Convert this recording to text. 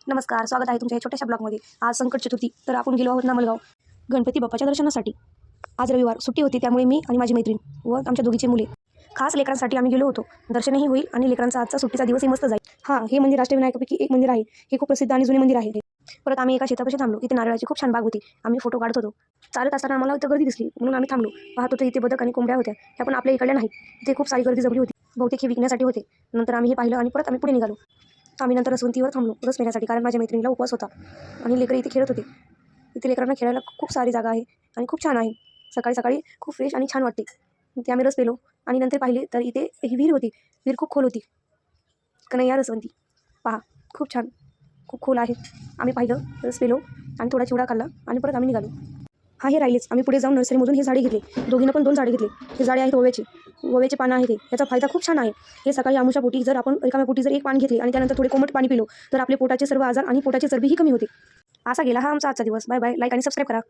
नमस्कार, स्वागत आहे तुमच्या या छोट्याशा ब्लॉगमध्ये. आज संकट चतुर्थी, तर आपण गेलो आहोत नामलगाव गणपती बाप्पाच्या दर्शनासाठी. आज रविवार सुट्टी होती, त्यामुळे मी आणि माझी मैत्रीण व आमच्या दोघीची मुले खास लेकरांसाठी आम्ही गेलो होतो. दर्शनही होईल आणि लेकरांचा आजचा सुट्टीचा दिवसही मस्त जाईल. हे मंदिर अष्टविनायकापैकी एक मंदिर आहे. हे खूप प्रसिद्ध आणि जुने मंदिर आहे. परत आम्ही एका शेतापाशी थांबलो. इथे नारळाची खूप छान बाग होती. आम्ही फोटो काढत होतो. चालत असताना आम्हाला इथं गर्दी दिसली, म्हणून आम्ही थांबलो. पाहत होतो इथे बदक आणि कोंबड्या होत्या. ह्या पण आपल्या इकडल्या नाहीत. इथे खूप सारी गर्दी जमली होती. बहुतेक हे विकण्यासाठी होते. नंतर आम्ही हे पाहिलं आणि परत आम्ही पुढे निघालो. आम्ही नंतर रसवंतीवर थांबलो रस पिण्यासाठी, कारण माझ्या मैत्रिणीला उपवास होता आणि लेकरं इथे खेळत होते. इथे लेकरांना खेळायला खूप सारी जागा आहे आणि खूप छान आहे. सकाळी सकाळी खूप फ्रेश आणि छान वाटते. इथे आम्ही रस पेलो आणि नंतर पाहिले तर इथे ही विहीर होती. विहीर खूप खोल होती. कन्हैया रसवंती पहा, खूप छान, खूप खोल आहे. आम्ही पाहिलं, रस पेलो आणि थोडा चिवडा खाल्ला आणि परत आम्ही निघालो. हे राहिलेच. आम्ही पुढे जाऊन नर्सरीमधून हे झाडे घेतले. दोघींना पण 2 झाडे घेतले. हे झाडे आहेत ओव्याचे पानं आहे ते. याचा फायदा खूप छान आहे. हे सकाळी आमुषा पोटी जर आपण रिकाम्या पोटी जर एक पान घेतले आणि त्यानंतर थोडे कोमट पाणी पिलो, तर आपले पोटाचे सर्व आजार आणि पोटाची चरबीही कमी होते. असा गेला हा आमचा आजचा दिवस. Bye bye. लाईक आणि सबस्क्राईब करा.